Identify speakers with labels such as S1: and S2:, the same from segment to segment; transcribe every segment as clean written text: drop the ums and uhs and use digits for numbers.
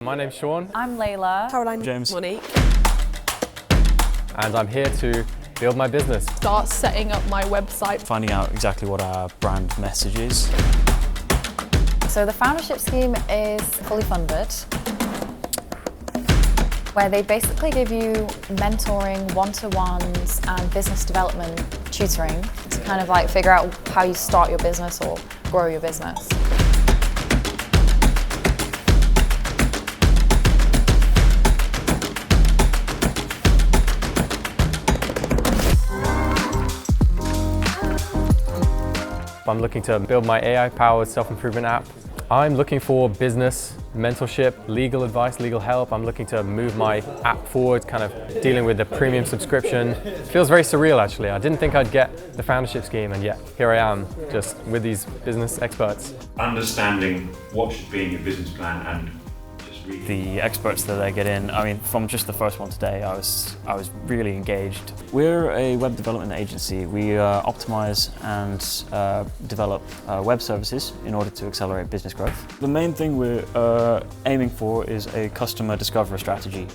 S1: My name's Sean.
S2: I'm Layla.
S3: Caroline.
S4: James.
S3: Monique.
S1: And I'm here to build my business.
S5: Start setting up my website.
S4: Finding out exactly what our brand message is.
S2: So the Foundership Scheme is fully funded, where they basically give you mentoring, one-to-ones and business development tutoring to kind of like figure out how you start your business or grow your business.
S1: I'm looking to build my AI-powered self-improvement app. I'm looking for business mentorship, legal advice, legal help. I'm looking to move my app forward, kind of dealing with the premium subscription. It feels very surreal, actually. I didn't think I'd get the Foundership Scheme, and yet here I am, just with these business experts.
S6: Understanding what should be in your business plan and just reading.
S4: The experts that I get in, I mean, from just the first one today, I was really engaged. We're a web development agency. We optimize and develop web services in order to accelerate business growth. The main thing we're aiming for is a customer discovery strategy.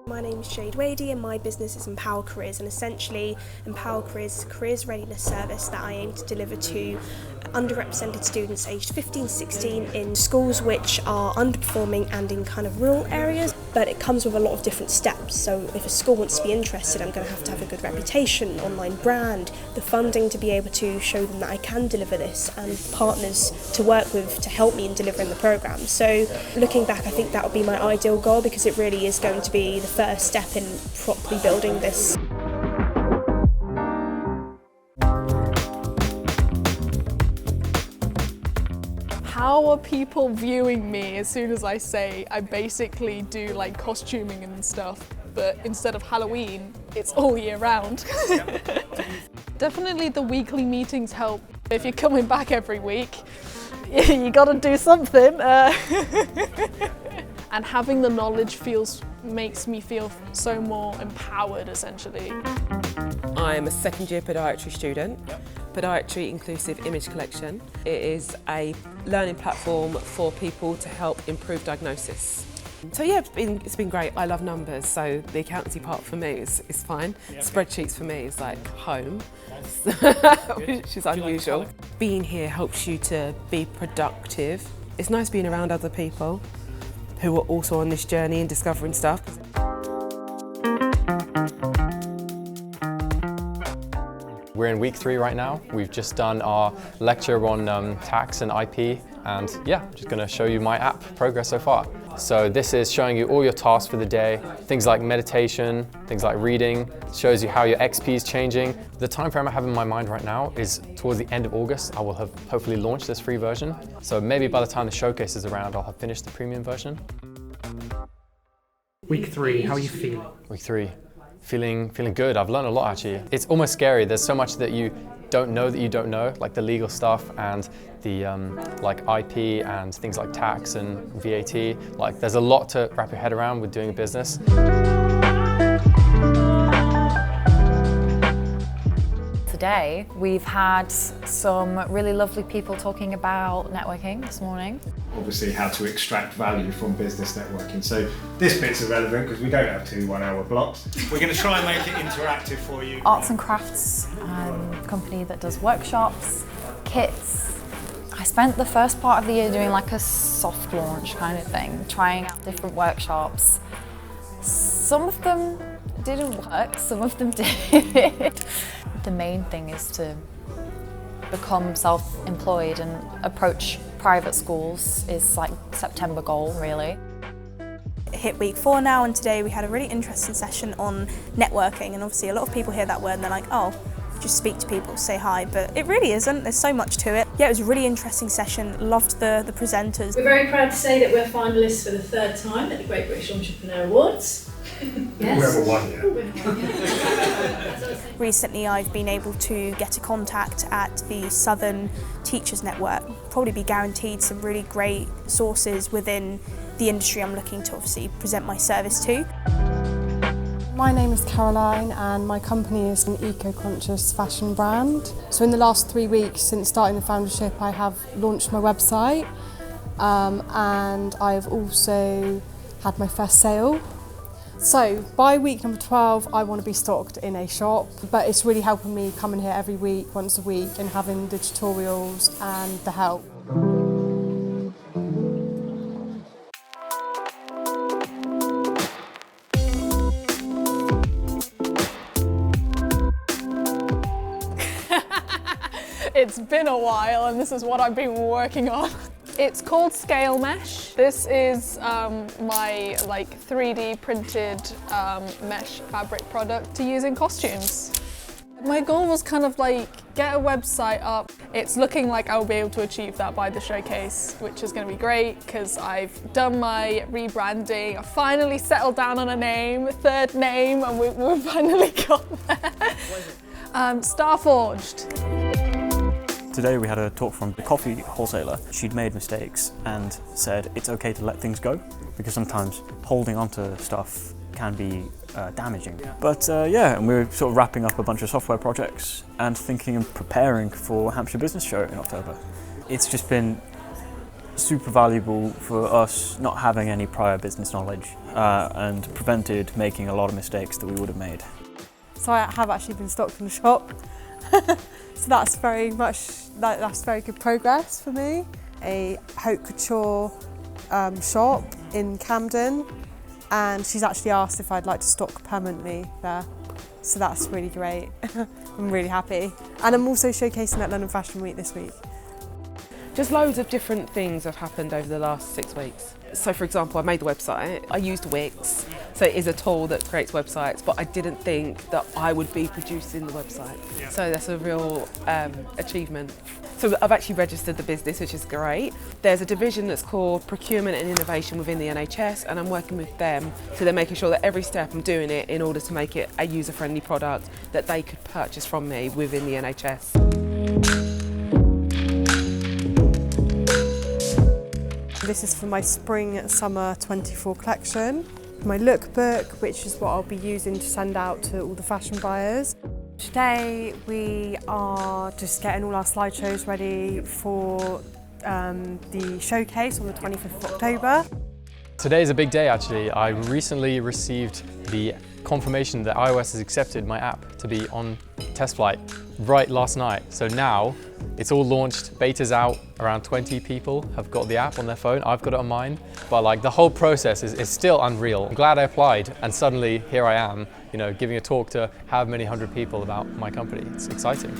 S3: My name is Jade Wadey and my business is Empower Careers, and essentially Empower Careers is a careers readiness service that I aim to deliver to underrepresented students aged 15-16 in schools which are underperforming and in kind of rural areas, but it comes with a lot of different steps. So if a school wants to be interested, I'm going to have a good reputation, online brand, the funding to be able to show them that I can deliver this, and partners to work with to help me in delivering the programme. So looking back, I think that would be my ideal goal, because it really is going to be the first step in properly building this.
S5: How are people viewing me as soon as I say I basically do like costuming and stuff, but instead of Halloween, it's all year round? Definitely the weekly meetings help. If you're coming back every week, you gotta do something. And having the knowledge makes me feel so more empowered, essentially.
S7: I'm a second year podiatry student. Podiatry Inclusive Image Collection. It is a learning platform for people to help improve diagnosis. So yeah, it's been great. I love numbers, so the accountancy part for me is fine. Spreadsheets for me is like home, which is unusual. Being here helps you to be productive. It's nice being around other people who are also on this journey and discovering stuff.
S1: We're in week 3 right now. We've just done our lecture on tax and IP, and yeah, just gonna show you my app progress so far. So this is showing you all your tasks for the day, things like meditation, things like reading, shows you how your XP is changing. The time frame I have in my mind right now is towards the end of August. I will have hopefully launched this free version. So maybe by the time the showcase is around, I'll have finished the premium version.
S8: Week 3, how are you feeling?
S1: Week 3. Feeling good. I've learned a lot, actually. It's almost scary. There's so much that you don't know that you don't know, like the legal stuff and the like IP and things like tax and VAT. Like there's a lot to wrap your head around with doing a business.
S2: Today we've had some really lovely people talking about networking this morning.
S9: Obviously how to extract value from business networking. So this bit's irrelevant because we don't have 2 one-hour blocks. We're going to try and make it interactive for you.
S2: Arts and Crafts, company that does workshops, kits. I spent the first part of the year doing like a soft launch kind of thing, trying out different workshops. Some of them didn't work, some of them did. The main thing is to become self-employed and approach private schools is like September goal, really.
S3: Hit week 4 now, and today we had a really interesting session on networking, and obviously a lot of people hear that word and they're like, oh, just speak to people, say hi, but it really isn't. There's so much to it. Yeah, it was a really interesting session. Loved the presenters.
S10: We're very proud to say that we're finalists for the 3rd time at the Great British Entrepreneur Awards. Yes.
S9: Whoever won, yeah.
S3: Recently I've been able to get a contact at the Southern Teachers Network. Probably be guaranteed some really great sources within the industry I'm looking to obviously present my service to.
S11: My name is Caroline and my company is an eco-conscious fashion brand. So in the last 3 weeks since starting the Foundership, I have launched my website and I've also had my first sale. So by week number 12, I want to be stocked in a shop, but it's really helping me coming here every week, once a week, and having the tutorials and the help.
S5: It's been a while and this is what I've been working on. It's called Scale Mesh. This is my 3D printed mesh fabric product to use in costumes. My goal was kind of get a website up. It's looking like I'll be able to achieve that by the showcase, which is going to be great because I've done my rebranding. I finally settled down on a name, third name, and we've finally got there. Starforged.
S4: Today we had a talk from the coffee wholesaler. She'd made mistakes and said it's okay to let things go because sometimes holding onto stuff can be damaging. But yeah, and we're sort of wrapping up a bunch of software projects and thinking and preparing for Hampshire Business Show in October. It's just been super valuable for us not having any prior business knowledge and prevented making a lot of mistakes that we would have made.
S11: So I have actually been stocked in the shop. So that's very good progress for me. A haute couture shop in Camden, and she's actually asked if I'd like to stock permanently there. So that's really great. I'm really happy. And I'm also showcasing at London Fashion Week this week.
S7: Just loads of different things have happened over the last 6 weeks. So for example, I made the website. I used Wix, so it is a tool that creates websites, but I didn't think that I would be producing the website. So that's a real achievement. So I've actually registered the business, which is great. There's a division that's called Procurement and Innovation within the NHS, and I'm working with them, so they're making sure that every step I'm doing it in order to make it a user-friendly product that they could purchase from me within the NHS.
S11: This is for my Spring/Summer 24 collection. My lookbook, which is what I'll be using to send out to all the fashion buyers. Today we are just getting all our slideshows ready for the showcase on the 25th of October.
S1: Today is a big day actually. I recently received the confirmation that iOS has accepted my app to be on test flight right last night. So now it's all launched, beta's out, around 20 people have got the app on their phone. I've got it on mine, but the whole process is still unreal. I'm glad I applied and suddenly here I am, giving a talk to how many hundred people about my company. It's exciting.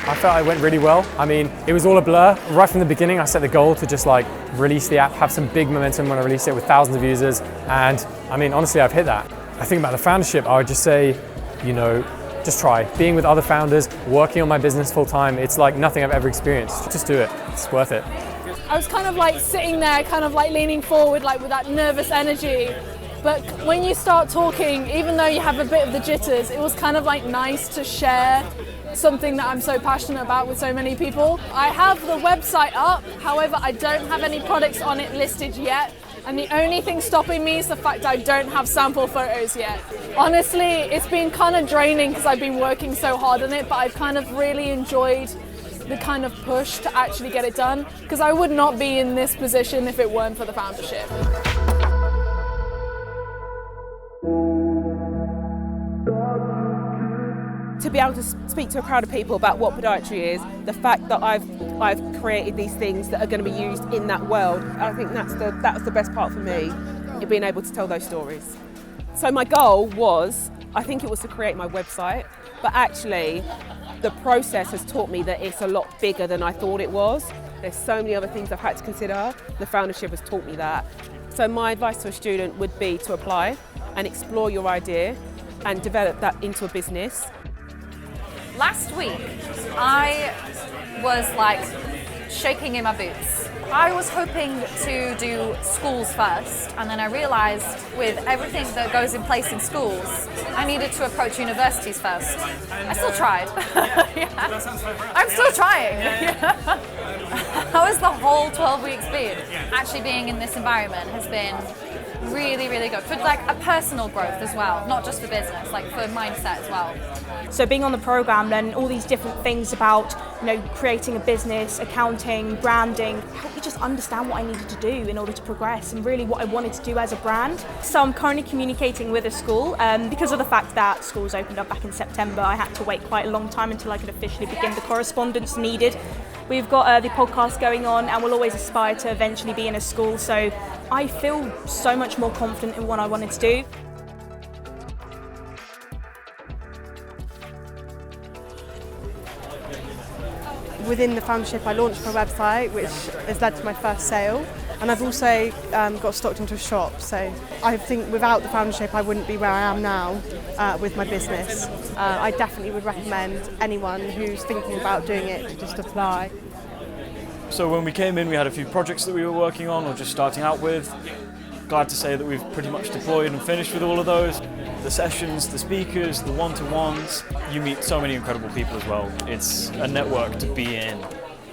S1: I felt it went really well. I mean, it was all a blur. Right from the beginning, I set the goal to just release the app, have some big momentum when I release it with thousands of users. And I mean, honestly, I've hit that. I think about the foundership, I would just say, just try. Being with other founders, working on my business full time, it's like nothing I've ever experienced. Just do it, it's worth it.
S5: I was kind of sitting there, kind of leaning forward, with that nervous energy. But when you start talking, even though you have a bit of the jitters, it was kind of nice to share something that I'm so passionate about with so many people. I have the website up, however, I don't have any products on it listed yet. And the only thing stopping me is the fact I don't have sample photos yet. Honestly, it's been kind of draining because I've been working so hard on it, but I've kind of really enjoyed the kind of push to actually get it done, because I would not be in this position if it weren't for the foundership.
S7: To be able to speak to a crowd of people about what podiatry is, the fact that I've created these things that are going to be used in that world, I think that's the best part for me, being able to tell those stories. So my goal was, I think it was to create my website, but actually the process has taught me that it's a lot bigger than I thought it was. There's so many other things I've had to consider. The foundership has taught me that. So my advice to a student would be to apply and explore your idea and develop that into a business.
S2: Last week, I was shaking in my boots. I was hoping to do schools first, and then I realised with everything that goes in place in schools, I needed to approach universities first. I still tried. Yeah. I'm still trying. How has the whole 12 weeks been? Actually being in this environment has been really, really good for like a personal growth as well, not just for business, like for mindset as well.
S8: So being on the programme, learning all these different things about, creating a business, accounting, branding, helped me just understand what I needed to do in order to progress and really what I wanted to do as a brand. So I'm currently communicating with a school. Because of the fact that schools opened up back in September, I had to wait quite a long time until I could officially begin the correspondence needed. We've got the podcast going on and we'll always aspire to eventually be in a school, so I feel so much more confident in what I wanted to do.
S11: Within the Foundership, I launched my website, which has led to my first sale, and I've also got stocked into a shop. So I think without the Foundership, I wouldn't be where I am now with my business. I definitely would recommend anyone who's thinking about doing it to just apply.
S4: So when we came in, we had a few projects that we were working on or just starting out with. Glad to say that we've pretty much deployed and finished with all of those. The sessions, the speakers, the one-to-ones, you meet so many incredible people as well. It's a network to be in,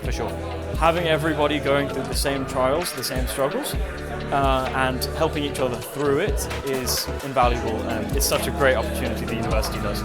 S4: for sure. Having everybody going through the same trials, the same struggles, and helping each other through it is invaluable, and it's such a great opportunity the university does.